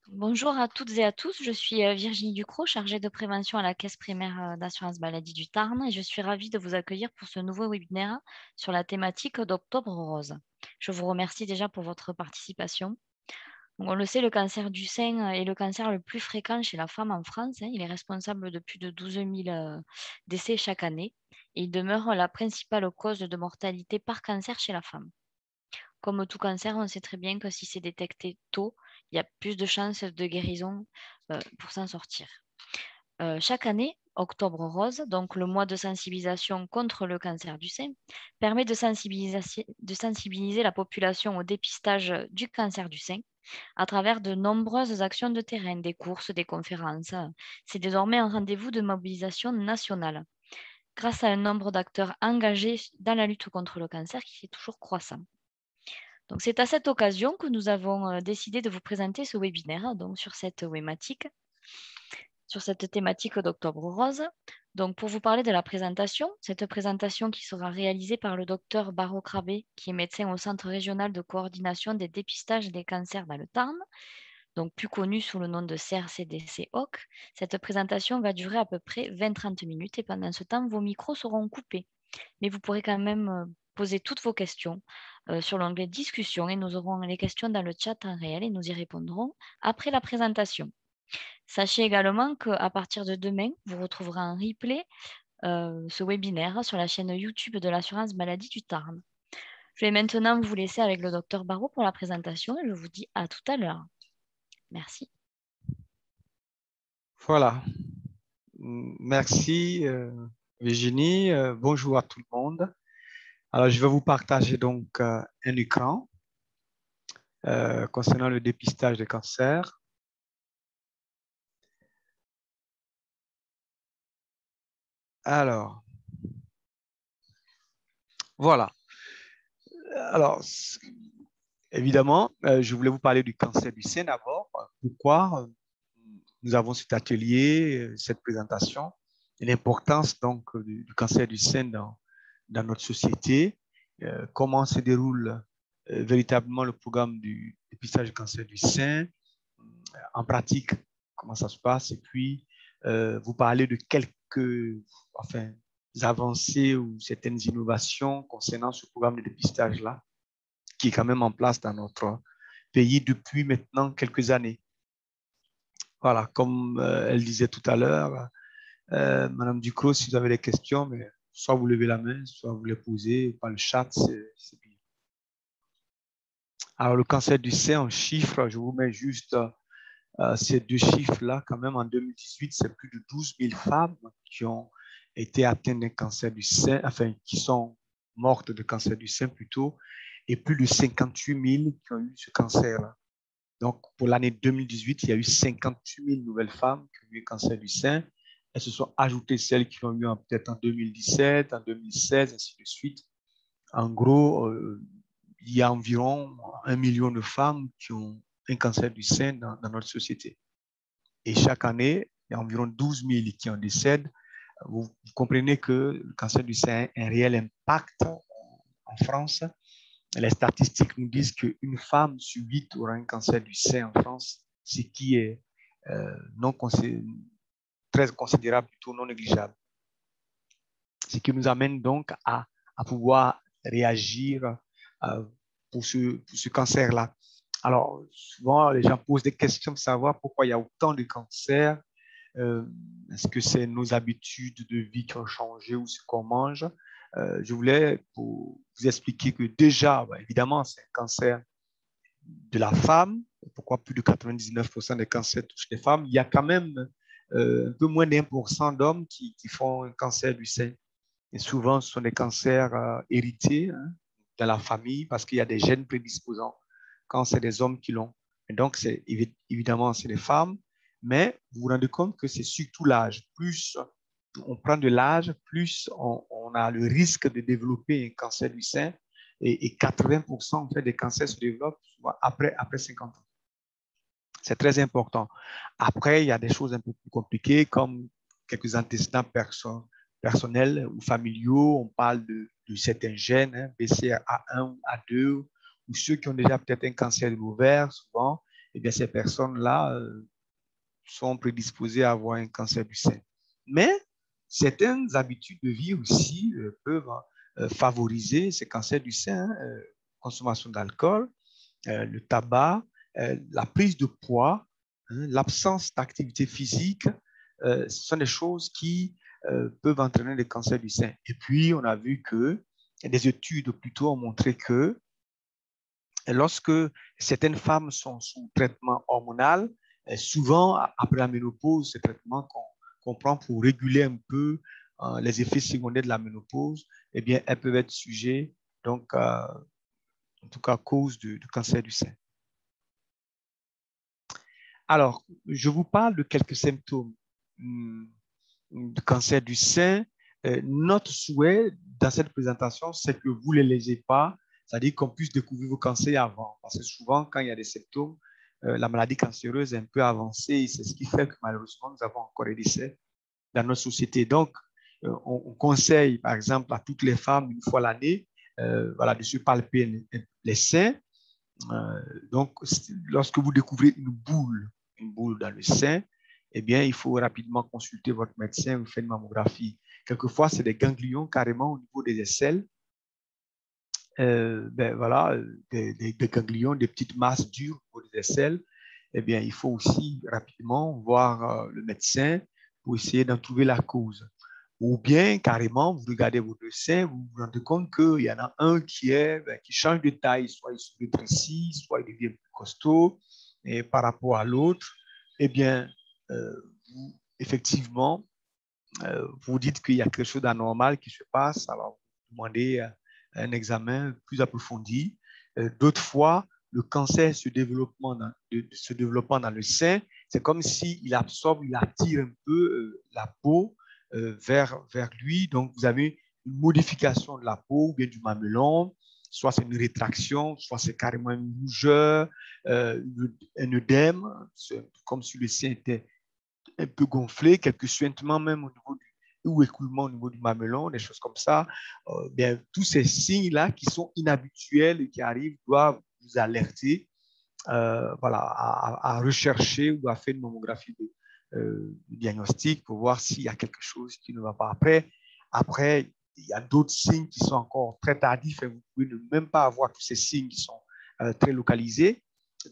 Bonjour à toutes et à tous, je suis Virginie Ducrot, chargée de prévention à la Caisse primaire d'assurance maladie du Tarn et je suis ravie de vous accueillir pour ce nouveau webinaire sur la thématique d'Octobre Rose. Je vous remercie déjà pour votre participation. Donc, on le sait, le cancer du sein est le cancer le plus fréquent chez la femme en France. Il est responsable de plus de 12 000 décès chaque année et il demeure la principale cause de mortalité par cancer chez la femme. Comme tout cancer, on sait très bien que si c'est détecté tôt, il y a plus de chances de guérison pour s'en sortir. Chaque année, Octobre Rose, donc le mois de sensibilisation contre le cancer du sein, permet de sensibiliser la population au dépistage du cancer du sein à travers de nombreuses actions de terrain, des courses, des conférences. C'est désormais un rendez-vous de mobilisation nationale, grâce à un nombre d'acteurs engagés dans la lutte contre le cancer qui est toujours croissant. Donc, c'est à cette occasion que nous avons décidé de vous présenter ce webinaire sur cette thématique d'Octobre Rose. Donc, pour vous parler de la présentation, cette présentation qui sera réalisée par le docteur Baro Crabé, qui est médecin au Centre régional de coordination des dépistages des cancers dans le Tarn, donc plus connu sous le nom de CRCDC-OC. Cette présentation va durer à peu près 20-30 minutes et pendant ce temps, vos micros seront coupés. Mais vous pourrez quand même poser toutes vos questions sur l'onglet discussion et nous aurons les questions dans le chat en réel et nous y répondrons après la présentation. Sachez également qu'à partir de demain, vous retrouverez en replay ce webinaire sur la chaîne YouTube de l'assurance maladie du Tarn. Je vais maintenant vous laisser avec le docteur Barraud pour la présentation et je vous dis à tout à l'heure. Merci. Voilà. Merci Virginie. Bonjour à tout le monde. Alors, je vais vous partager donc un écran concernant le dépistage des cancers. Alors, voilà. Alors, évidemment, je voulais vous parler du cancer du sein d'abord. Pourquoi nous avons cet atelier, cette présentation, et l'importance donc du cancer du sein dans notre société, comment se déroule véritablement le programme du dépistage du cancer du sein, en pratique, comment ça se passe, et puis vous parlez de quelques avancées ou certaines innovations concernant ce programme de dépistage-là, qui est quand même en place dans notre pays depuis maintenant quelques années. Voilà, comme elle disait tout à l'heure, Madame Ducrot, si vous avez des questions, mais soit vous levez la main, soit vous les posez par le chat, c'est bien. Alors, le cancer du sein en chiffres, je vous mets juste ces deux chiffres-là. Quand même, en 2018, c'est plus de 12 000 femmes qui ont été atteintes d'un cancer du sein, enfin, qui sont mortes de cancer du sein plutôt, et plus de 58 000 qui ont eu ce cancer-là. Donc, pour l'année 2018, il y a eu 58 000 nouvelles femmes qui ont eu le cancer du sein. Elles se sont ajoutées celles qui l'ont eu peut-être en 2017, en 2016, ainsi de suite. En gros, il y a environ 1 million de femmes qui ont un cancer du sein dans notre société. Et chaque année, il y a environ 12 000 qui en décèdent. Vous comprenez que le cancer du sein a un réel impact en France. Les statistiques nous disent qu'une femme sur 8 aura un cancer du sein en France, ce qui est très considérable, plutôt non négligeable. Ce qui nous amène donc à pouvoir réagir pour ce cancer-là. Alors, souvent, les gens posent des questions pour savoir pourquoi il y a autant de cancers. Est-ce que c'est nos habitudes de vie qui ont changé ou ce qu'on mange? Je voulais vous expliquer que déjà, évidemment, c'est un cancer de la femme. Pourquoi plus de 99% des cancers touchent les femmes? Il y a quand même un peu moins d'1% d'hommes qui font un cancer du sein. Et souvent, ce sont des cancers hérités dans la famille parce qu'il y a des gènes prédisposants quand c'est des hommes qui l'ont. Et donc, évidemment, c'est les femmes. Mais vous vous rendez compte que c'est surtout l'âge. Plus on prend de l'âge, plus on a le risque de développer un cancer du sein. Et 80% en fait, des cancers se développent après 50 ans. C'est très important. Après, il y a des choses un peu plus compliquées comme quelques antécédents personnels ou familiaux. On parle de certains gènes, BCR A1 ou A2, ou ceux qui ont déjà peut-être un cancer de l'ovaire, souvent, eh bien, ces personnes-là sont prédisposées à avoir un cancer du sein. Mais certaines habitudes de vie aussi peuvent favoriser ces cancers du sein, consommation d'alcool, le tabac, la prise de poids, l'absence d'activité physique, ce sont des choses qui peuvent entraîner des cancers du sein. Et puis, on a vu que des études plutôt ont montré que lorsque certaines femmes sont sous traitement hormonal, souvent après la ménopause, ce traitement qu'on prend pour réguler un peu les effets secondaires de la ménopause, eh bien, elles peuvent être sujettes, donc, en tout cas, à cause du cancer du sein. Alors, je vous parle de quelques symptômes du cancer du sein. Notre souhait dans cette présentation, c'est que vous ne les lisiez pas, c'est-à-dire qu'on puisse découvrir vos cancers avant. Parce que souvent, quand il y a des symptômes, la maladie cancéreuse est un peu avancée et c'est ce qui fait que malheureusement, nous avons encore des décès dans notre société. Donc, on conseille, par exemple, à toutes les femmes, une fois l'année, voilà, de se palper les seins. Donc, lorsque vous découvrez une boule dans le sein, eh bien, il faut rapidement consulter votre médecin, vous faites une mammographie. Quelquefois, c'est des ganglions carrément au niveau des aisselles. Voilà, des ganglions, des petites masses dures au niveau des aisselles. Eh bien, il faut aussi rapidement voir le médecin pour essayer d'en trouver la cause. Ou bien, carrément, vous regardez vos deux seins, vous vous rendez compte qu'il y en a un qui change de taille, soit il se rétrécit, soit il devient plus costaud, et par rapport à l'autre, eh bien, vous, effectivement, vous dites qu'il y a quelque chose d'anormal qui se passe, alors vous demandez un examen plus approfondi. D'autres fois, le cancer se développant dans le sein, c'est comme s'il absorbe, il attire un peu la peau vers lui. Donc, vous avez une modification de la peau ou bien du mamelon, soit c'est une rétraction, soit c'est carrément une rougeur, un œdème, comme si le sein était un peu gonflé, quelques suintements même au niveau ou écoulement au niveau du mamelon, des choses comme ça. Bien, tous ces signes-là qui sont inhabituels et qui arrivent doivent vous alerter voilà, à rechercher ou à faire une mammographie de diagnostic pour voir s'il y a quelque chose qui ne va pas. Après il y a d'autres signes qui sont encore très tardifs et vous pouvez ne même pas avoir tous ces signes qui sont très localisés.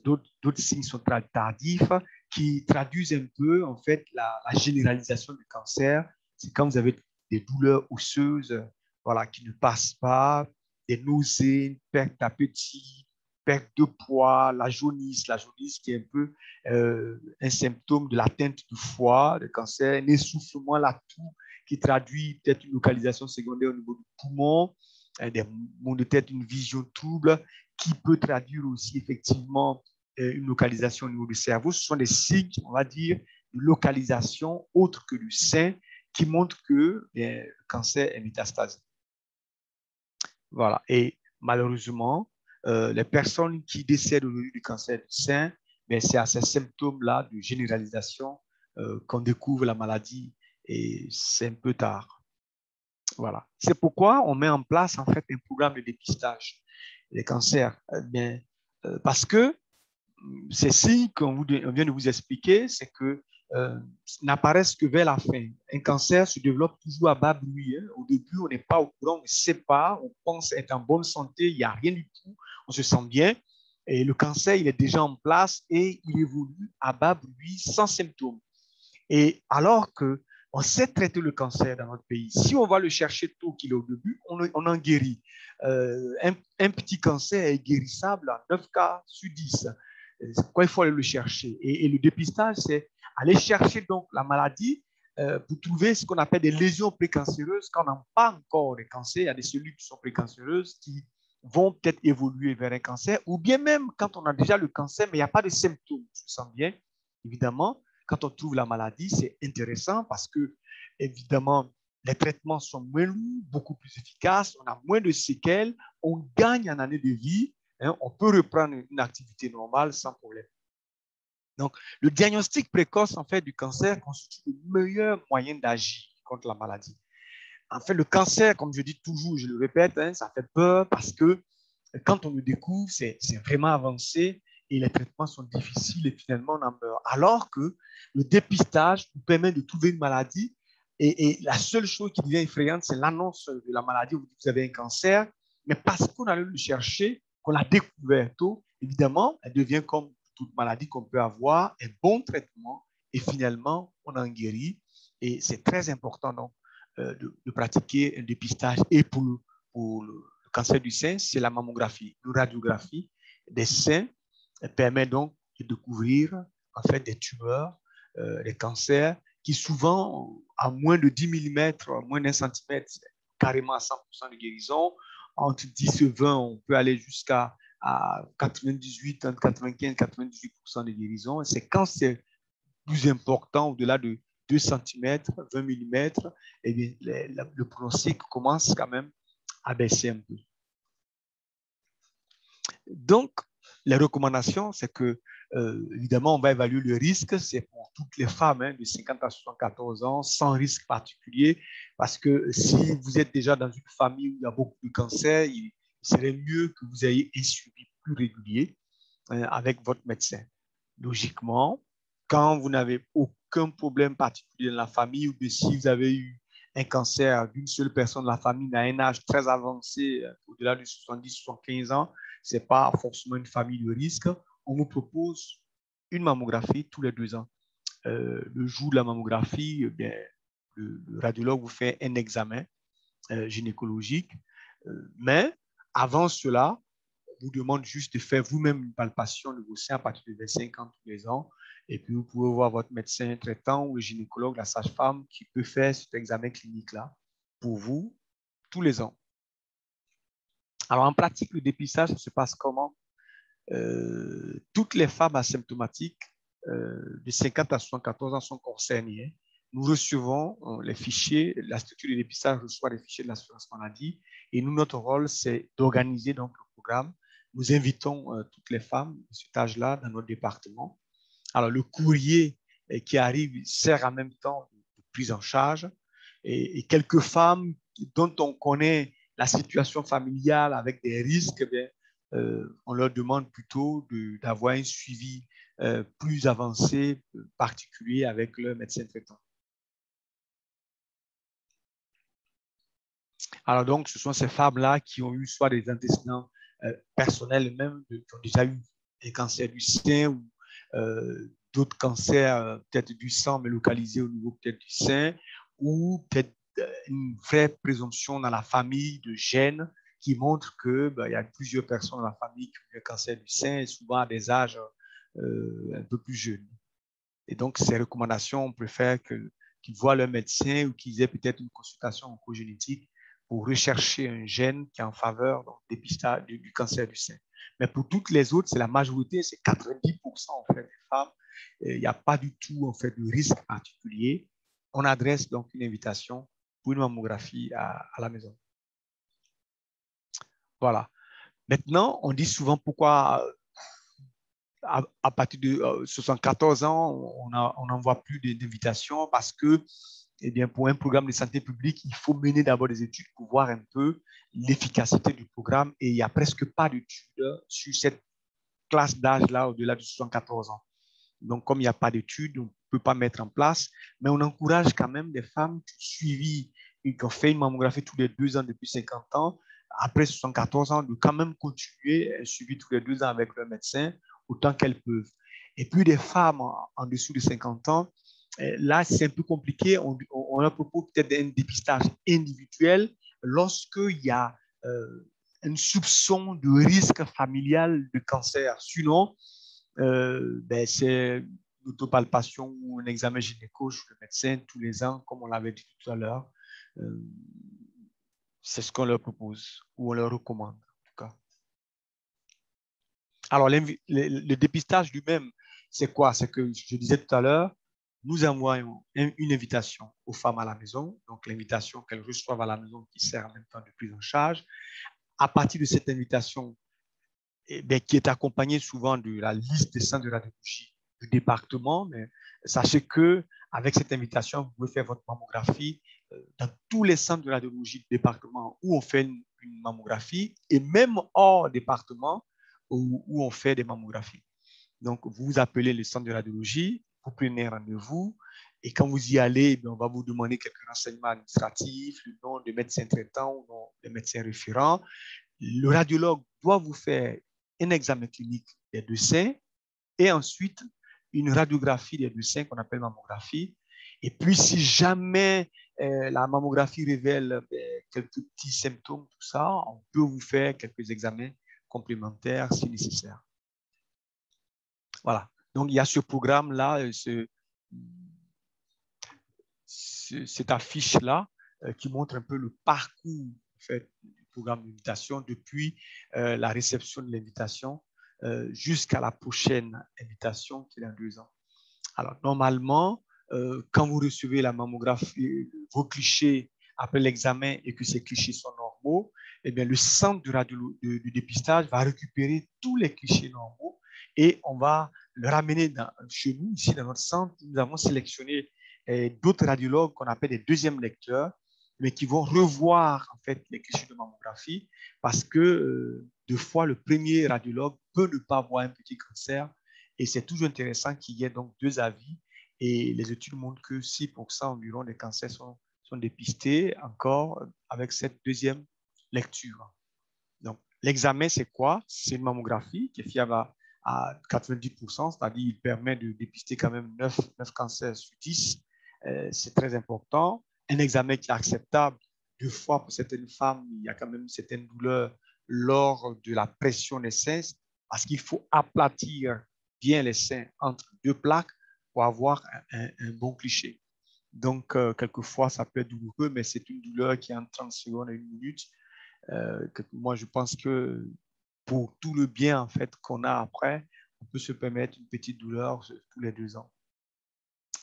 D'autres signes sont très tardifs qui traduisent un peu en fait la généralisation du cancer. C'est quand vous avez des douleurs osseuses voilà, qui ne passent pas, des nausées, une perte d'appétit, perte de poids, la jaunisse qui est un peu un symptôme de l'atteinte du foie, de cancer, un essoufflement, la toux qui traduit peut-être une localisation secondaire au niveau du poumon, des maux de tête, une vision trouble, qui peut traduire aussi effectivement une localisation au niveau du cerveau. Ce sont des signes, on va dire, de localisation autre que du sein qui montrent que le cancer est métastasé. Voilà. Et malheureusement, les personnes qui décèdent aujourd'hui du cancer du sein, c'est à ces symptômes-là de généralisation qu'on découvre la maladie et c'est un peu tard. Voilà. C'est pourquoi on met en place en fait un programme de dépistage des cancers. Parce que ces signes qu'on vient de vous expliquer, c'est que n'apparaissent que vers la fin. Un cancer se développe toujours à bas bruit. Hein. Au début, on n'est pas au courant, on ne sait pas, on pense être en bonne santé, il n'y a rien du tout, on se sent bien. Et le cancer, il est déjà en place et il évolue à bas bruit sans symptômes. Et alors que on sait traiter le cancer dans notre pays, si on va le chercher tôt qu'il est au début, on en guérit. Un petit cancer est guérissable en 9 cas sur 10. C'est pourquoi il faut aller le chercher. Et le dépistage, c'est aller chercher donc la maladie pour trouver ce qu'on appelle des lésions précancéreuses. Quand on n'a pas encore de cancer, il y a des cellules qui sont précancéreuses qui vont peut-être évoluer vers un cancer, ou bien même quand on a déjà le cancer, mais il n'y a pas de symptômes. Je sens bien, évidemment, quand on trouve la maladie, c'est intéressant parce que, évidemment, les traitements sont moins lourds, beaucoup plus efficaces, on a moins de séquelles, on gagne en années de vie, hein, on peut reprendre une activité normale sans problème. Donc, le diagnostic précoce en fait, du cancer constitue le meilleur moyen d'agir contre la maladie. En fait, le cancer, comme je dis toujours, je le répète, hein, ça fait peur parce que quand on le découvre, c'est vraiment avancé et les traitements sont difficiles et finalement on en meurt. Alors que le dépistage nous permet de trouver une maladie et la seule chose qui devient effrayante, c'est l'annonce de la maladie. Vous avez un cancer, mais parce qu'on allait le chercher, qu'on l'a découvert tôt, évidemment, elle devient comme toute maladie qu'on peut avoir, un bon traitement et finalement, on en guérit. Et c'est très important donc de pratiquer un dépistage. Et pour le cancer du sein, c'est la mammographie. Une radiographie des seins permet donc de découvrir en fait des tumeurs, des cancers qui souvent, à moins de 10 mm, à moins d'un centimètre, c'est carrément à 100% de guérison. Entre 10 et 20, on peut aller jusqu'à 98, entre 95 et 98% de guérison. C'est quand c'est plus important, au-delà de 2 cm, 20 mm, eh bien, le pronostic commence quand même à baisser un peu. Donc, les recommandations, c'est que, évidemment, on va évaluer le risque. C'est pour toutes les femmes de 50 à 74 ans, sans risque particulier, parce que si vous êtes déjà dans une famille où il y a beaucoup de cancers, il serait mieux que vous ayez un suivi plus régulier avec votre médecin. Logiquement, quand vous n'avez aucun problème particulier dans la famille, ou que si vous avez eu un cancer d'une seule personne de la famille à un âge très avancé, au-delà de 70-75 ans, ce n'est pas forcément une famille de risque. On vous propose une mammographie tous les 2 ans. Le jour de la mammographie, bien, le radiologue vous fait un examen gynécologique. Mais avant cela, on vous demande juste de faire vous-même une palpation de vos seins à partir de 25 ans tous les ans. Et puis, vous pouvez voir votre médecin traitant ou le gynécologue, la sage-femme, qui peut faire cet examen clinique-là pour vous tous les ans. Alors, en pratique, le dépistage, ça se passe comment? Toutes les femmes asymptomatiques de 50 à 74 ans sont concernées. Nous recevons les fichiers, la structure de dépistage reçoit les fichiers de l'assurance maladie et nous, notre rôle, c'est d'organiser donc le programme. Nous invitons toutes les femmes de cet âge-là dans notre département. Alors, le courrier qui arrive sert en même temps de prise en charge et quelques femmes dont on connaît la situation familiale avec des risques, bien, on leur demande plutôt d'avoir un suivi plus avancé, particulier avec leur médecin traitant. Alors donc, ce sont ces femmes-là qui ont eu soit des antécédents personnels même, qui ont déjà eu des cancers du sein ou d'autres cancers peut-être du sang, mais localisés au niveau peut-être du sein, ou peut-être une vraie présomption dans la famille de gènes qui montre qu'il y a plusieurs personnes dans la famille qui ont eu un cancer du sein, et souvent à des âges un peu plus jeunes. Et donc, ces recommandations, on préfère qu'ils voient leur médecin ou qu'ils aient peut-être une consultation oncogénétique pour rechercher un gène qui est en faveur donc, dépistage du cancer du sein. Mais pour toutes les autres, c'est la majorité, c'est 90% en fait, des femmes. Il n'y a pas du tout en fait, de risque particulier. On adresse donc une invitation pour une mammographie à la maison. Voilà. Maintenant, on dit souvent pourquoi à partir de 74 ans, on n'envoie plus d'invitations parce que, eh bien, pour un programme de santé publique, il faut mener d'abord des études pour voir un peu l'efficacité du programme et il n'y a presque pas d'études sur cette classe d'âge-là au-delà de 74 ans. Donc, comme il n'y a pas d'études, on ne peut pas mettre en place, mais on encourage quand même des femmes qui ont suivi et qui ont fait une mammographie tous les 2 ans depuis 50 ans, après 74 ans, de quand même continuer un suivi tous les 2 ans avec leur médecin, autant qu'elles peuvent. Et puis, des femmes en dessous de 50 ans, là, c'est un peu compliqué. On leur propose peut-être un dépistage individuel lorsqu'il y a un soupçon de risque familial de cancer. Sinon, c'est une autopalpation ou un examen gynéco chez le médecin tous les ans, comme on l'avait dit tout à l'heure. C'est ce qu'on leur propose ou on leur recommande, en tout cas. Alors, le dépistage lui-même, c'est quoi? C'est que, je disais tout à l'heure, nous envoyons une invitation aux femmes à la maison, donc l'invitation qu'elles reçoivent à la maison qui sert en même temps de prise en charge. À partir de cette invitation, qui est accompagnée souvent de la liste des centres de radiologie du département, mais sachez qu'avec cette invitation, vous pouvez faire votre mammographie dans tous les centres de radiologie du département où on fait une mammographie et même hors département où on fait des mammographies. Donc, vous vous appelez le centre de radiologie, vous prenez rendez-vous, et quand vous y allez, on va vous demander quelques renseignements administratifs, le nom de médecin traitant ou nom de médecin référent. Le radiologue doit vous faire un examen clinique des deux seins et ensuite une radiographie des deux seins qu'on appelle mammographie. Et puis, si jamais la mammographie révèle quelques petits symptômes, tout ça, on peut vous faire quelques examens complémentaires si nécessaire. Voilà. Donc, il y a ce programme-là, cette affiche-là qui montre un peu le parcours en fait, du programme d'invitation depuis la réception de l'invitation jusqu'à la prochaine invitation qui est dans 2 ans. Alors, normalement, quand vous recevez la mammographie, vos clichés après l'examen et que ces clichés sont normaux, eh bien, le centre du dépistage va récupérer tous les clichés normaux et on va le ramener chez nous, ici dans notre centre. Nous avons sélectionné d'autres radiologues qu'on appelle des deuxièmes lecteurs, mais qui vont revoir en fait les clichés de mammographie parce que deux fois, le premier radiologue peut ne pas voir un petit cancer. Et c'est toujours intéressant qu'il y ait donc 2 avis. Et les études montrent que 6% environ des cancers sont dépistés encore avec cette deuxième lecture. Donc, l'examen, c'est quoi? C'est une mammographie qui est fiable à 90%, c'est-à-dire qu'il permet de dépister quand même 9 cancers sur 10. C'est très important. Un examen qui est acceptable. 2 fois pour certaines femmes, il y a quand même certaines douleurs lors de la pression des seins parce qu'il faut aplatir bien les seins entre 2 plaques pour avoir un bon cliché. Donc, quelquefois, ça peut être douloureux, mais c'est une douleur qui est en 30 secondes à 1 minute. Moi, je pense que pour tout le bien en fait, qu'on a après, on peut se permettre une petite douleur tous les 2 ans.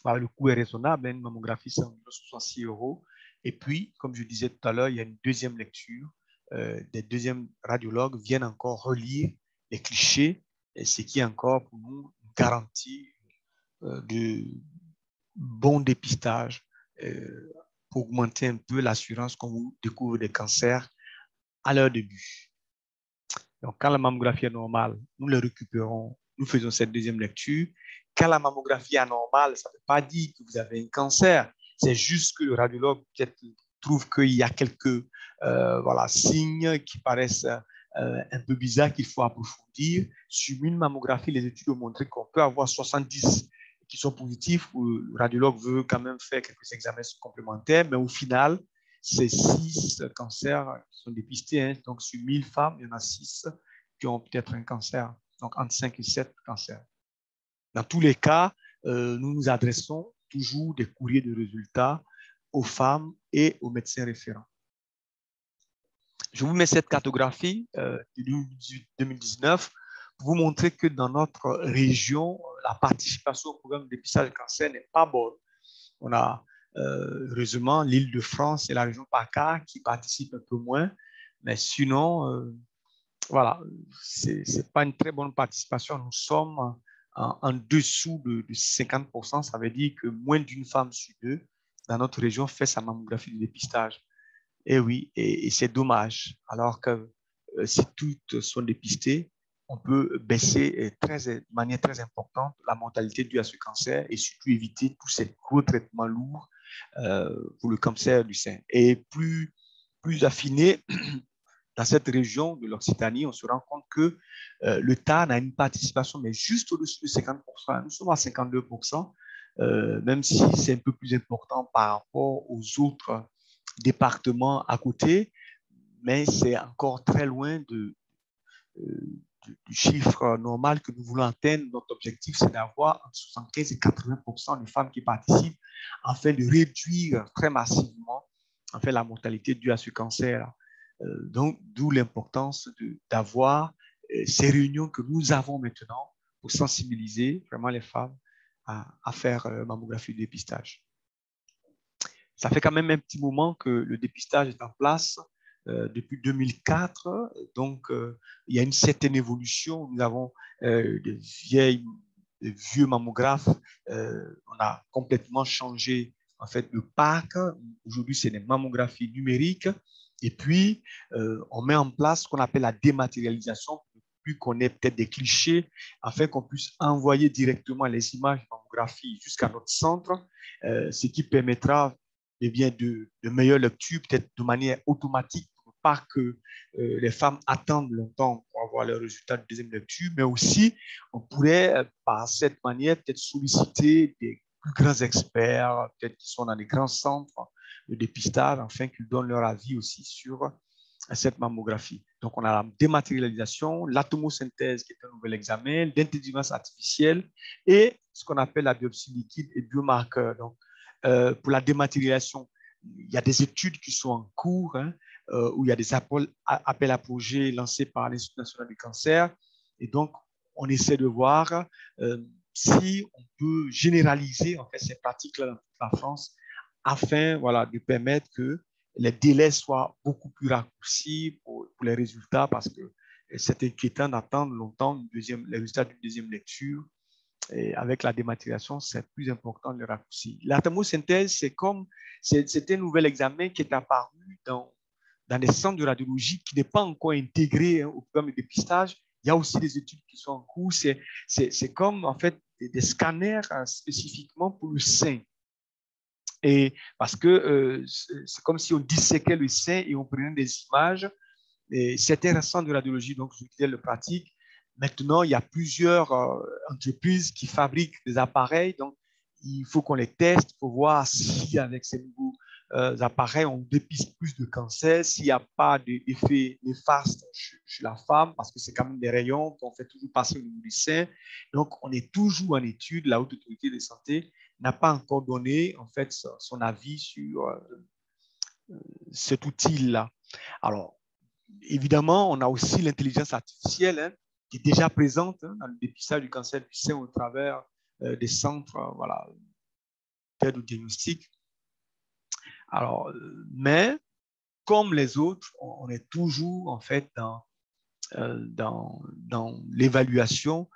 Le coût est raisonnable, une mammographie, c'est environ 66 €. Et puis, comme je disais tout à l'heure, il y a une deuxième lecture. Des deuxièmes radiologues viennent encore relire les clichés, et ce qui est encore pour nous une garantie de bon dépistage pour augmenter un peu l'assurance qu'on vous découvre des cancers à leur début. Donc, quand la mammographie est normale, nous le récupérons, nous faisons cette deuxième lecture. Quand la mammographie est anormale, ça ne veut pas dire que vous avez un cancer, c'est juste que le radiologue peut-être trouve qu'il y a quelques signes qui paraissent un peu bizarres qu'il faut approfondir. Sur une mammographie, les études ont montré qu'on peut avoir 70 qui sont positifs, où le radiologue veut quand même faire quelques examens complémentaires, mais au final, c'est 6 cancers qui sont dépistés. Hein. Donc, sur 1000 femmes, il y en a 6 qui ont peut-être un cancer. Donc, entre 5 et 7 cancers. Dans tous les cas, nous nous adressons toujours des courriers de résultats aux femmes et aux médecins référents. Je vous mets cette cartographie de 2019 pour vous montrer que dans notre région, la participation au programme de dépistage de cancer n'est pas bonne. On a heureusement l'Île-de-France et la région PACA qui participent un peu moins, mais sinon, voilà, c'est pas une très bonne participation. Nous sommes en dessous de 50%, ça veut dire que moins d'une femme sur 2 dans notre région fait sa mammographie de dépistage. Et oui, et c'est dommage. Alors que si toutes sont dépistées, on peut baisser de manière très importante la mortalité due à ce cancer et surtout éviter tous ces gros traitements lourds pour le cancer du sein. Et plus affiné, dans cette région de l'Occitanie, on se rend compte que le Tarn a une participation, mais juste au-dessus de 50%. Nous sommes à 52%, même si c'est un peu plus important par rapport aux autres départements à côté, mais c'est encore très loin du chiffre normal que nous voulons atteindre. Notre objectif, c'est d'avoir entre 75 et 80% de femmes qui participent afin de réduire très massivement en fait, la mortalité due à ce cancer. Donc, d'où l'importance d'avoir ces réunions que nous avons maintenant pour sensibiliser vraiment les femmes à faire mammographie de dépistage. Ça fait quand même un petit moment que le dépistage est en place depuis 2004. Donc, il y a une certaine évolution. Nous avons des vieux mammographes. On a complètement changé en fait le parc. Aujourd'hui, c'est des mammographies numériques. Et puis, on met en place ce qu'on appelle la dématérialisation pour plus qu'on ait peut-être des clichés, afin qu'on puisse envoyer directement les images de mammographie jusqu'à notre centre, ce qui permettra eh bien, de meilleures lectures, peut-être de manière automatique, pour pas que les femmes attendent longtemps pour avoir le résultat de deuxième lecture, mais aussi on pourrait, par cette manière, peut-être solliciter des plus grands experts, peut-être qui sont dans les grands centres de dépistage, afin qu'ils donnent leur avis aussi sur cette mammographie. Donc, on a la dématérialisation, l'atomosynthèse qui est un nouvel examen, l'intelligence artificielle et ce qu'on appelle la biopsie liquide et biomarqueur. Donc, pour la dématérialisation, il y a des études qui sont en cours, hein, où il y a des appels à projets lancés par l'Institut national du cancer. Et donc, on essaie de voir si on peut généraliser en fait, ces pratiques-là dans toute la France afin voilà, de permettre que les délais soient beaucoup plus raccourcis pour les résultats parce que c'est inquiétant d'attendre longtemps les résultats d'une deuxième lecture. Et avec la dématérialisation, c'est plus important le raccourci. La thermosynthèse, c'est un nouvel examen qui est apparu dans des centres de radiologie qui n'est pas encore intégré au programme de dépistage. Il y a aussi des études qui sont en cours. C'est comme en fait des scanners spécifiquement pour le sein. Et parce que c'est comme si on disséquait le sein et on prenait des images. C'était un centre de radiologie, donc je le pratique. Maintenant, il y a plusieurs entreprises qui fabriquent des appareils, donc il faut qu'on les teste pour voir si avec ces nouveaux appareils, on dépiste plus de cancer, s'il n'y a pas d'effet néfaste chez la femme, parce que c'est quand même des rayons qu'on fait toujours passer au niveau du sein. Donc, on est toujours en étude. La Haute Autorité de Santé n'a pas encore donné en fait son avis sur cet outil-là. Alors, évidemment, on a aussi l'intelligence artificielle hein, qui est déjà présente hein, dans le dépistage du cancer du sein au travers des centres voilà, d'aide au diagnostic. Alors, mais comme les autres, on est toujours en fait dans l'évaluation.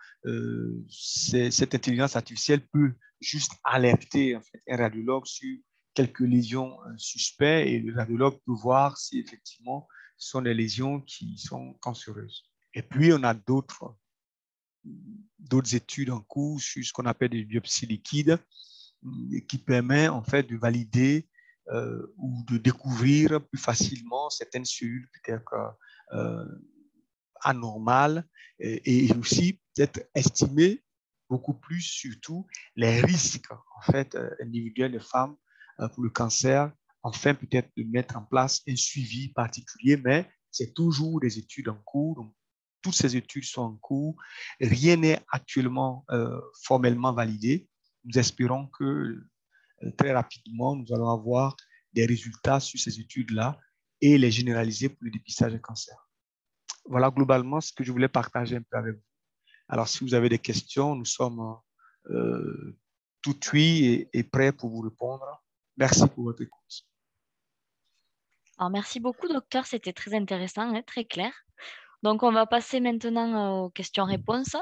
Cette intelligence artificielle peut juste alerter en fait, un radiologue sur quelques lésions suspectes et le radiologue peut voir si effectivement ce sont des lésions qui sont cancéreuses. Et puis, on a d'autres études en cours sur ce qu'on appelle des biopsies liquides qui permet en fait de valider ou de découvrir plus facilement certaines cellules peut-être anormales et aussi peut-être estimer beaucoup plus surtout les risques en fait individuels des femmes pour le cancer, enfin peut-être de mettre en place un suivi particulier, mais c'est toujours des études en cours. Donc, toutes ces études sont en cours. Rien n'est actuellement formellement validé. Nous espérons que très rapidement, nous allons avoir des résultats sur ces études-là et les généraliser pour le dépistage des cancers. Voilà globalement ce que je voulais partager un peu avec vous. Alors, si vous avez des questions, nous sommes tout oui et prêts pour vous répondre. Merci pour votre écoute. Alors, merci beaucoup, docteur. C'était très intéressant, hein, très clair. Donc, on va passer maintenant aux questions-réponses.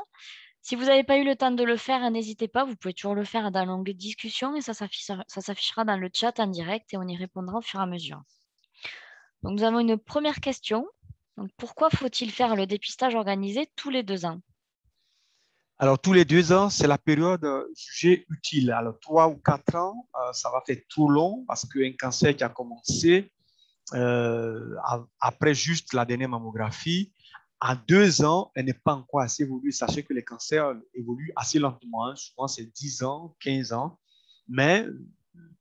Si vous n'avez pas eu le temps de le faire, n'hésitez pas. Vous pouvez toujours le faire dans l'onglet discussion et ça s'affichera dans le chat en direct et on y répondra au fur et à mesure. Donc, nous avons une première question. Donc, pourquoi faut-il faire le dépistage organisé tous les 2 ans? Alors, tous les 2 ans, c'est la période jugée utile. Alors, 3 ou 4 ans, ça va faire trop long parce qu'un cancer qui a commencé après juste la dernière mammographie, à 2 ans, elle n'est pas encore assez évoluée. Sachez que les cancers évoluent assez lentement. Hein. Souvent, c'est 10 ans, 15 ans. Mais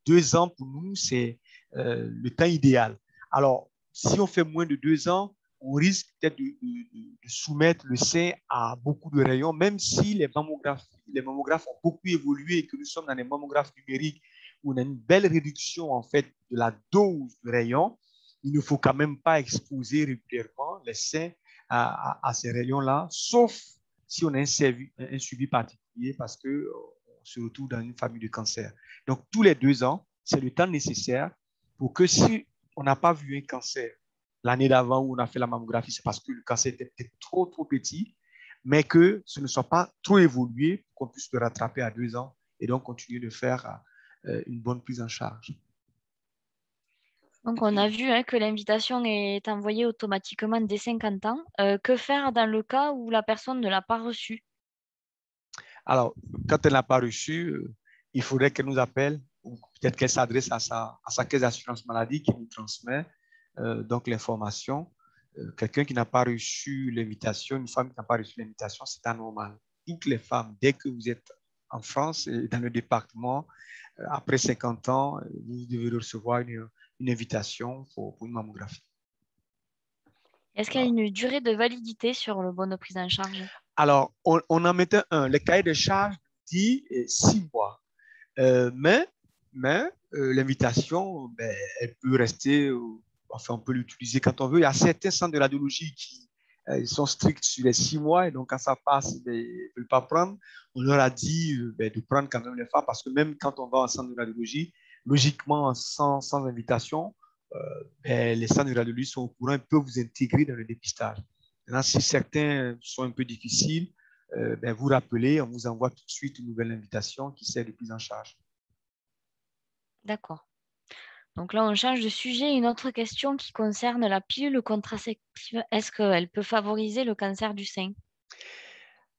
2 ans, pour nous, c'est le temps idéal. Alors, si on fait moins de 2 ans, on risque peut-être de soumettre le sein à beaucoup de rayons, même si les mammographes ont beaucoup évolué et que nous sommes dans des mammographes numériques où on a une belle réduction en fait de la dose de rayons. Il ne faut quand même pas exposer régulièrement les seins à ces rayons-là, sauf si on a un suivi particulier parce qu'on se retrouve dans une famille de cancer. Donc, tous les 2 ans, c'est le temps nécessaire pour que si on n'a pas vu un cancer l'année d'avant où on a fait la mammographie, c'est parce que le cancer était peut-être trop petit, mais que ce ne soit pas trop évolué pour qu'on puisse le rattraper à 2 ans et donc continuer de faire une bonne prise en charge. Donc, on a vu que l'invitation est envoyée automatiquement dès 50 ans. Que faire dans le cas où la personne ne l'a pas reçue? Alors, quand elle n'a pas reçu, il faudrait qu'elle nous appelle ou peut-être qu'elle s'adresse à sa caisse d'assurance maladie qui nous transmet donc l'information. Quelqu'un qui n'a pas reçu l'invitation, une femme qui n'a pas reçu l'invitation, c'est anormal. Toutes les femmes, dès que vous êtes en France et dans le département, après 50 ans, vous devez recevoir une invitation pour une mammographie. Est-ce qu'il y a une durée de validité sur le bon de prise en charge? Alors, on en mettait un. Le cahier de charge dit 6 mois. Mais l'invitation, ben, elle peut rester, enfin, on peut l'utiliser quand on veut. Il y a certains centres de radiologie qui sont stricts sur les 6 mois, et donc quand ça passe, ben, ils ne veulent pas prendre. On leur a dit ben, de prendre quand même les femmes, parce que même quand on va en centre de radiologie, logiquement, sans invitation, ben, les centres de radiologie sont au courant, ils peuvent vous intégrer dans le dépistage. Maintenant, si certains sont un peu difficiles, ben, vous rappelez, on vous envoie tout de suite une nouvelle invitation qui sert de prise en charge. D'accord. Donc là, on change de sujet. Une autre question qui concerne la pilule contraceptive. Est-ce qu'elle peut favoriser le cancer du sein?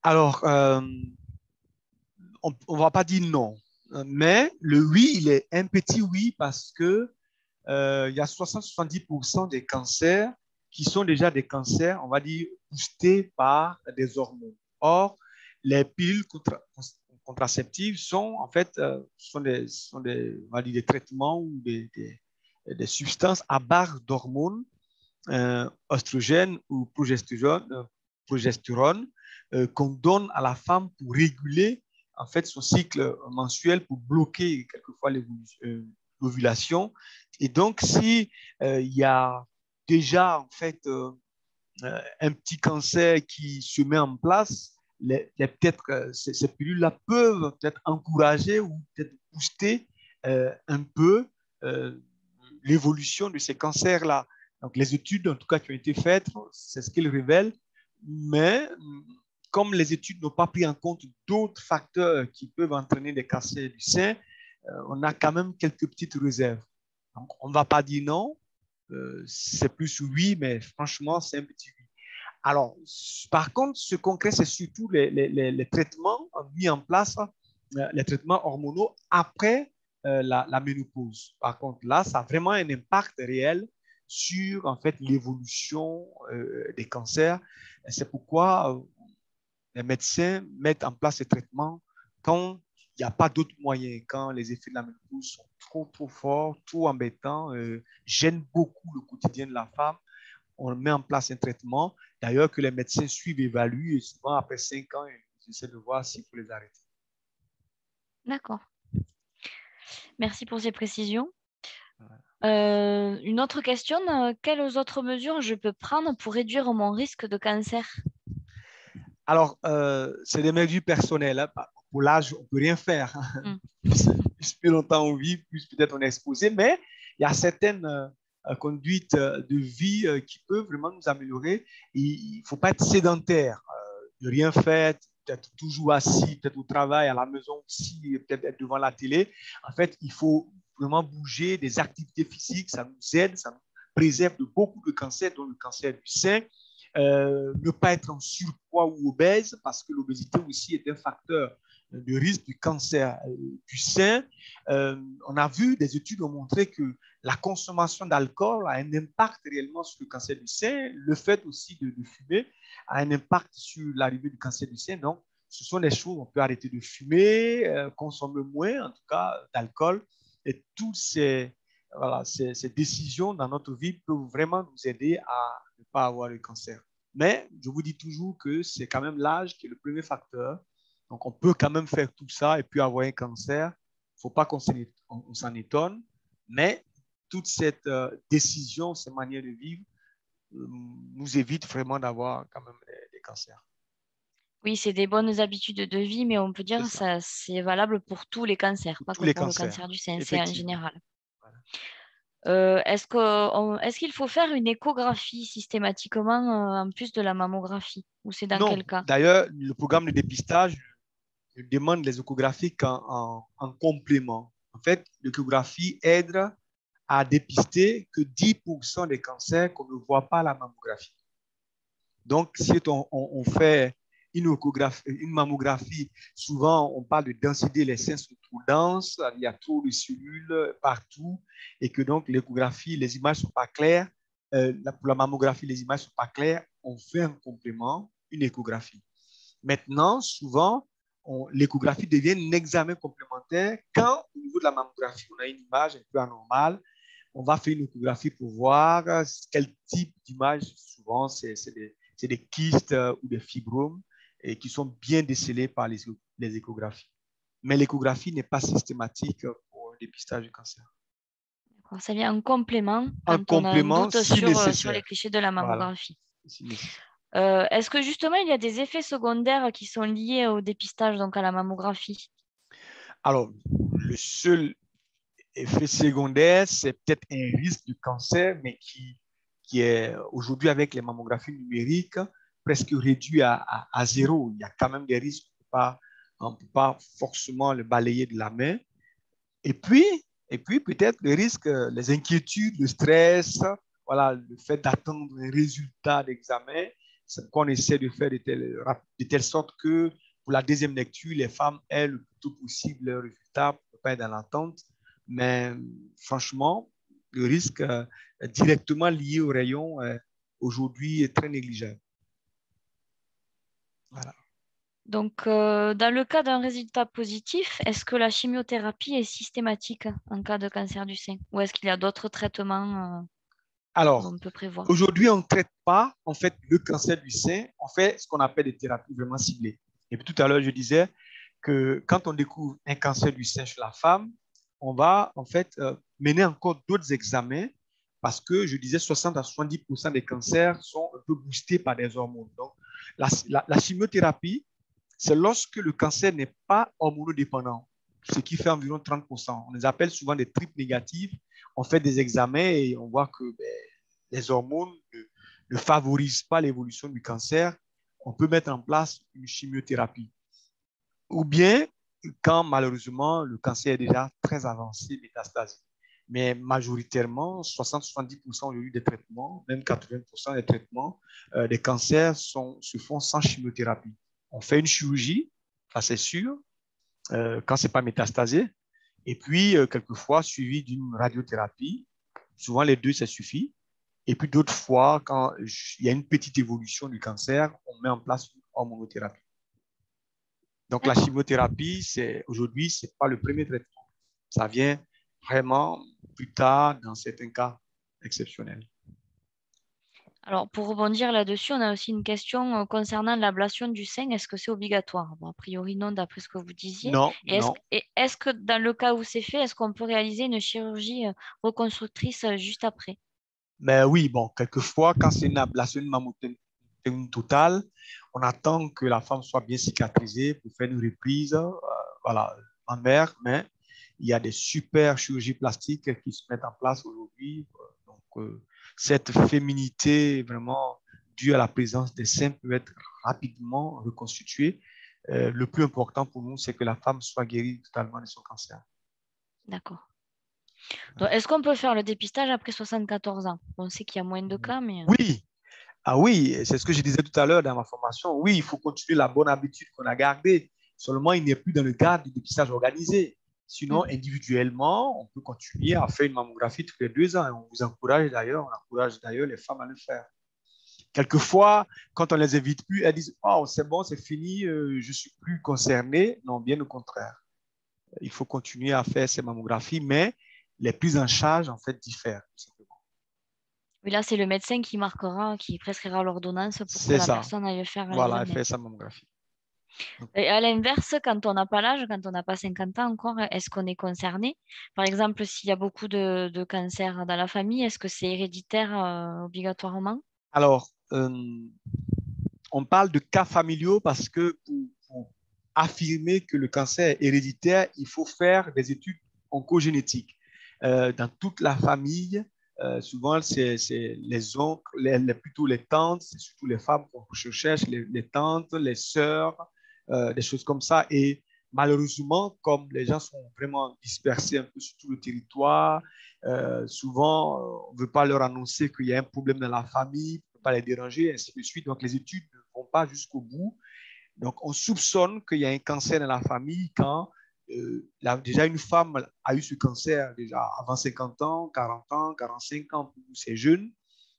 Alors, on ne va pas dire non, mais le oui, il est un petit oui parce que il y a 60-70% des cancers qui sont déjà des cancers, on va dire, boostés par des hormones. Or, les pilules contraceptives sont en fait on va dire des traitements ou des substances à base d'hormones oestrogène ou progestérone qu'on donne à la femme pour réguler en fait son cycle mensuel, pour bloquer quelquefois l'ovulation. Et donc, si il y a déjà en fait un petit cancer qui se met en place, peut-être ces pilules-là peuvent peut-être encourager ou peut-être booster un peu euh, l'évolution de ces cancers-là. Donc, les études, en tout cas, qui ont été faites, c'est ce qu'elles révèlent. Mais comme les études n'ont pas pris en compte d'autres facteurs qui peuvent entraîner des cancers du sein, on a quand même quelques petites réserves. Donc, on ne va pas dire non, c'est plus oui, mais franchement, c'est un petit oui. Alors, par contre, ce concret, c'est surtout les traitements mis en place, les traitements hormonaux après la ménopause. Par contre, là, ça a vraiment un impact réel sur en fait l'évolution des cancers. C'est pourquoi les médecins mettent en place ces traitements quand il n'y a pas d'autres moyens, quand les effets de la ménopause sont trop forts, trop embêtants, gênent beaucoup le quotidien de la femme. On met en place un traitement, d'ailleurs que les médecins suivent, évaluent, et souvent après 5 ans, ils essaient de voir s'il faut les arrêter. D'accord. Merci pour ces précisions. Une autre question, quelles autres mesures je peux prendre pour réduire mon risque de cancer? Alors, c'est des mesures personnelles. Hein. Pour l'âge, on ne peut rien faire. Mm. Plus longtemps on vit, plus peut-être on est exposé. Mais il y a certaines conduites de vie qui peuvent vraiment nous améliorer. Il ne faut pas être sédentaire, de rien faire, peut-être toujours assis, peut-être au travail, à la maison aussi, peut-être être devant la télé. En fait, il faut vraiment bouger, des activités physiques, ça nous aide, ça nous préserve de beaucoup de cancers, dont le cancer du sein. Ne pas être en surpoids ou obèse, parce que l'obésité aussi est un facteur de risque du cancer du sein. On a vu, des études ont montré que la consommation d'alcool a un impact réellement sur le cancer du sein. Le fait aussi de fumer a un impact sur l'arrivée du cancer du sein. Donc, ce sont des choses, on peut arrêter de fumer, consommer moins, en tout cas, d'alcool. Et toutes voilà, ces décisions dans notre vie peuvent vraiment nous aider à ne pas avoir le cancer. Mais je vous dis toujours que c'est quand même l'âge qui est le premier facteur. Donc, on peut quand même faire tout ça et puis avoir un cancer. Il ne faut pas qu'on s'en étonne. Mais toute cette décision, ces manières de vivre, nous évitent vraiment d'avoir quand même des cancers. Oui, c'est des bonnes habitudes de vie, mais on peut dire que c'est valable pour tous les cancers, pas Tous que les pour le cancers, cancer du sein, c'est en effectivement. général. Voilà. Est-ce qu'il faut faire une échographie systématiquement en plus de la mammographie? Ou c'est dans Non, quel cas? d'ailleurs, le programme de dépistage demande les échographies en complément. En fait, l'échographie aide à dépister que 10% des cancers qu'on ne voit pas à la mammographie. Donc, si on fait une mammographie, souvent on parle de densité, les seins sont trop denses, il y a trop de cellules partout, et que donc l'échographie, les images ne sont pas claires. Pour la mammographie, les images ne sont pas claires. On fait un complément, une échographie. Maintenant, souvent, l'échographie devient un examen complémentaire quand, au niveau de la mammographie, on a une image un peu anormale. On va faire une échographie pour voir quel type d'image. Souvent, c'est des kystes ou des fibromes et qui sont bien décelés par les échographies. Mais l'échographie n'est pas systématique pour le dépistage du cancer. Ça vient en complément Un quand on a un complément doute si sur les nécessaire. clichés de la Voilà, mammographie. si nécessaire. Est-ce que justement, il y a des effets secondaires qui sont liés au dépistage, donc à la mammographie? Alors, le seul effet secondaire, c'est peut-être un risque de cancer, mais qui est aujourd'hui avec les mammographies numériques presque réduit à zéro. Il y a quand même des risques, on ne peut pas forcément le balayer de la main. Et puis peut-être le risque, les inquiétudes, le stress, voilà, le fait d'attendre un résultat d'examen, c'est qu'on essaie de faire de telle sorte que pour la deuxième lecture, les femmes aient le plus tôt possible le résultat pour ne pas être dans l'attente. Mais franchement, le risque directement lié au rayon aujourd'hui est très négligeable. Voilà. Donc, dans le cas d'un résultat positif, est-ce que la chimiothérapie est systématique en cas de cancer du sein? Ou est-ce qu'il y a d'autres traitements Alors, qu'on peut prévoir? aujourd'hui, on ne traite pas en fait le cancer du sein, on fait ce qu'on appelle des thérapies vraiment ciblées. Et puis tout à l'heure, je disais que quand on découvre un cancer du sein chez la femme, on va en fait mener encore d'autres examens parce que je disais 60 à 70% des cancers sont un peu boostés par des hormones. Donc, la chimiothérapie, c'est lorsque le cancer n'est pas hormonodépendant, ce qui fait environ 30%. On les appelle souvent des triples négatives. On fait des examens et on voit que les hormones ne favorisent pas l'évolution du cancer. On peut mettre en place une chimiothérapie. Ou bien, quand malheureusement le cancer est déjà très avancé, métastasé. Mais majoritairement, 60-70% aujourd'hui des traitements, même 80% des traitements des cancers se font sans chimiothérapie. On fait une chirurgie, ça c'est sûr, quand ce n'est pas métastasé, et puis quelquefois suivi d'une radiothérapie. Souvent les deux, ça suffit. Et puis d'autres fois, quand il y a une petite évolution du cancer, on met en place une hormonothérapie. Donc la chimiothérapie, aujourd'hui, ce n'est pas le premier traitement. Ça vient vraiment plus tard dans certains cas exceptionnels. Alors, pour rebondir là-dessus, on a aussi une question concernant l'ablation du sein. Est-ce que c'est obligatoire? Bon, a priori, non, d'après ce que vous disiez. Non, Et non. est-ce que dans le cas où c'est fait, est-ce qu'on peut réaliser une chirurgie reconstructrice juste après? Mais oui, bon, quelquefois, quand c'est une ablation mammothérectomie totale, on attend que la femme soit bien cicatrisée pour faire une reprise, voilà, en mer, mais il y a des super chirurgies plastiques qui se mettent en place aujourd'hui. Donc, cette féminité vraiment due à la présence des seins peut être rapidement reconstituée. Le plus important pour nous, c'est que la femme soit guérie totalement de son cancer. D'accord. Donc, est-ce qu'on peut faire le dépistage après 74 ans? On sait qu'il y a moins de cas, mais... Oui, ah oui, c'est ce que je disais tout à l'heure dans ma formation. Oui, il faut continuer la bonne habitude qu'on a gardée. Seulement, il n'est plus dans le cadre du dépistage organisé. Sinon, individuellement, on peut continuer à faire une mammographie tous les 2 ans. Et on vous encourage d'ailleurs, on encourage d'ailleurs les femmes à le faire. Quelquefois, quand on les invite plus, elles disent, oh, c'est bon, c'est fini, je suis plus concerné. Non, bien au contraire. Il faut continuer à faire ces mammographies, mais les prises en charge, en fait, diffèrent. Oui, là, c'est le médecin qui marquera, qui prescrira l'ordonnance pour que C'est la ça. personne aille faire Voilà, elle l'examen. fait sa mammographie. Et à l'inverse, quand on n'a pas l'âge, quand on n'a pas 50 ans encore, est-ce qu'on est concerné? Par exemple, s'il y a beaucoup de cancers dans la famille, est-ce que c'est héréditaire obligatoirement? Alors, on parle de cas familiaux parce que pour affirmer que le cancer est héréditaire, il faut faire des études oncogénétiques. Dans toute la famille, souvent, c'est les oncles, plutôt les tantes, c'est surtout les femmes qu'on cherche, les tantes, les sœurs, des choses comme ça. Et malheureusement, comme les gens sont vraiment dispersés un peu sur tout le territoire, souvent, on ne veut pas leur annoncer qu'il y a un problème dans la famille, on ne peut pas les déranger, ainsi de suite. Donc, les études ne vont pas jusqu'au bout. Donc, on soupçonne qu'il y a un cancer dans la famille quand déjà une femme a eu ce cancer déjà avant 50 ans, 40 ans, 45 ans, c'est jeune.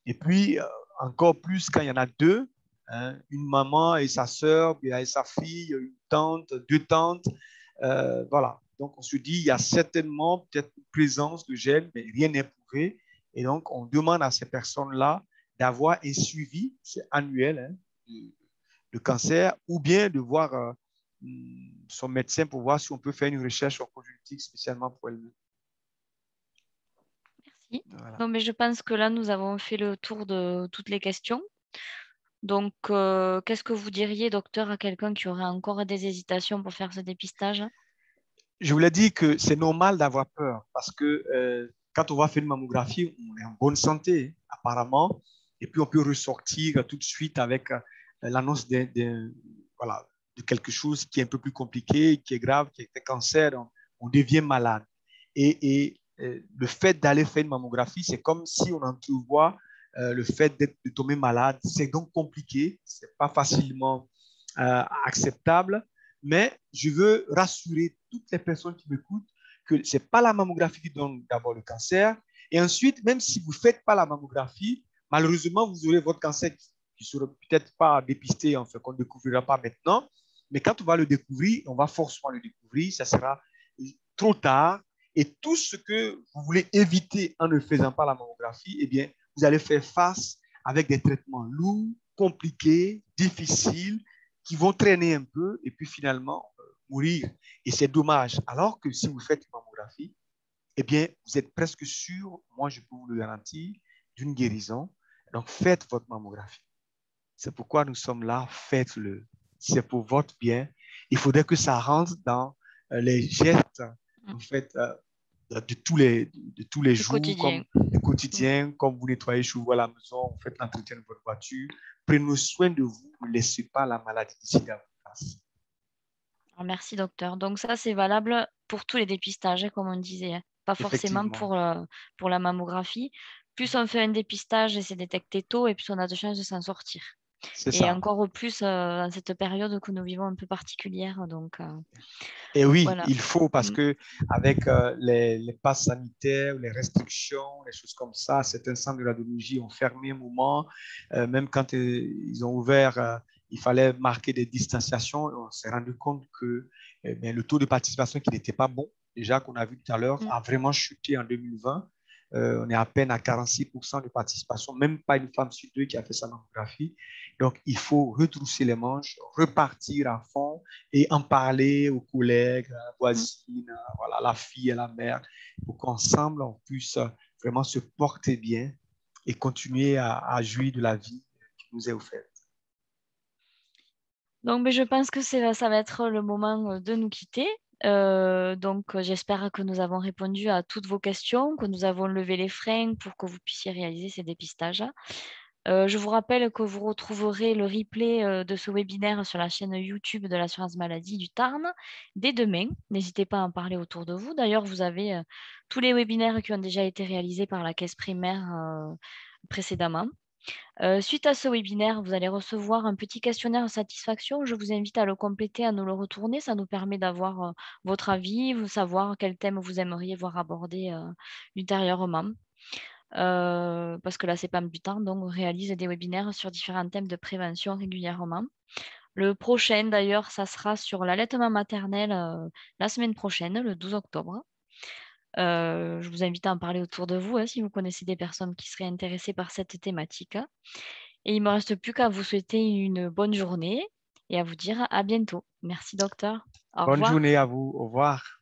Et puis, encore plus quand il y en a deux, hein, une maman et sa sœur, et sa fille, une tante, deux tantes. Voilà. Donc, on se dit, il y a certainement peut-être une présence de gènes, mais rien n'est prouvé. Et donc, on demande à ces personnes-là d'avoir un suivi, c'est annuel, hein, de cancer, ou bien de voir son médecin pour voir si on peut faire une recherche en conjonctive spécialement pour elle. Merci. Voilà. Non, mais je pense que là, nous avons fait le tour de toutes les questions. Donc, qu'est-ce que vous diriez, docteur, à quelqu'un qui aurait encore des hésitations pour faire ce dépistage? Je voulais dire que c'est normal d'avoir peur parce que quand on va faire une mammographie, on est en bonne santé, apparemment, et puis on peut ressortir tout de suite avec l'annonce voilà, de quelque chose qui est un peu plus compliqué, qui est grave, qui est un cancer, on devient malade. Et le fait d'aller faire une mammographie, c'est comme si on entrevoit le fait de tomber malade. C'est donc compliqué, c'est pas facilement acceptable. Mais je veux rassurer toutes les personnes qui m'écoutent que ce n'est pas la mammographie qui donne d'abord le cancer. Et ensuite, même si vous ne faites pas la mammographie, malheureusement, vous aurez votre cancer qui ne sera peut-être pas dépisté, en fait, qu'on ne découvrira pas maintenant. Mais quand on va le découvrir, on va forcément le découvrir, ça sera trop tard. Et tout ce que vous voulez éviter en ne faisant pas la mammographie, eh bien, vous allez faire face avec des traitements lourds, compliqués, difficiles, qui vont traîner un peu et puis finalement mourir. Et c'est dommage. Alors que si vous faites une mammographie, eh bien, vous êtes presque sûr, moi je peux vous le garantir, d'une guérison. Donc, faites votre mammographie. C'est pourquoi nous sommes là, faites-le. C'est pour votre bien. Il faudrait que ça rentre dans les gestes, en fait, de tous les Du jours, quotidien. comme du quotidien, comme vous nettoyez chez vous à la maison, vous faites l'entretien de votre voiture. Prenez soin de vous, ne laissez pas la maladie d'ici à vous place. Merci, docteur. Donc ça, c'est valable pour tous les dépistages, hein, comme on disait, hein. Pas forcément Effectivement, pour la mammographie. Plus on fait un dépistage et c'est détecté tôt, et plus on a de chances de s'en sortir. c'est Et ça. encore plus dans cette période que nous vivons un peu particulière. Donc, Et oui, voilà. il faut parce Mm. que avec les passes sanitaires, les restrictions, les choses comme ça, certains centres de radiologie ont fermé un moment. Même quand ils ont ouvert, il fallait marquer des distanciations. On s'est rendu compte que le taux de participation qui n'était pas bon, déjà qu'on a vu tout à l'heure, Mm. a vraiment chuté en 2020. On est à peine à 46% de participation, même pas une femme sur deux qui a fait sa mammographie. Donc, il faut retrousser les manches, repartir à fond et en parler aux collègues, à la Mm. voisine, voilà, la fille et la mère, pour qu'ensemble, on puisse vraiment se porter bien et continuer à jouir de la vie qui nous est offerte. Donc, mais je pense que ça va être le moment de nous quitter. Donc, j'espère que nous avons répondu à toutes vos questions, que nous avons levé les freins pour que vous puissiez réaliser ces dépistages. Je vous rappelle que vous retrouverez le replay de ce webinaire sur la chaîne YouTube de l'assurance maladie du Tarn dès demain. N'hésitez pas à en parler autour de vous. D'ailleurs, vous avez tous les webinaires qui ont déjà été réalisés par la caisse primaire précédemment. Suite à ce webinaire, vous allez recevoir un petit questionnaire de satisfaction. Je vous invite à le compléter, à nous le retourner. Ça nous permet d'avoir votre avis, vous savoir quel thème vous aimeriez voir abordé ultérieurement. Parce que la CEPAM du temps donc, réalise des webinaires sur différents thèmes de prévention régulièrement. Le prochain, d'ailleurs, ça sera sur l'allaitement maternel la semaine prochaine, le 12 octobre. Je vous invite à en parler autour de vous, hein, si vous connaissez des personnes qui seraient intéressées par cette thématique. Et il ne me reste plus qu'à vous souhaiter une bonne journée et à vous dire à bientôt. Merci, docteur. Au Bonne revoir. journée à vous. Au revoir.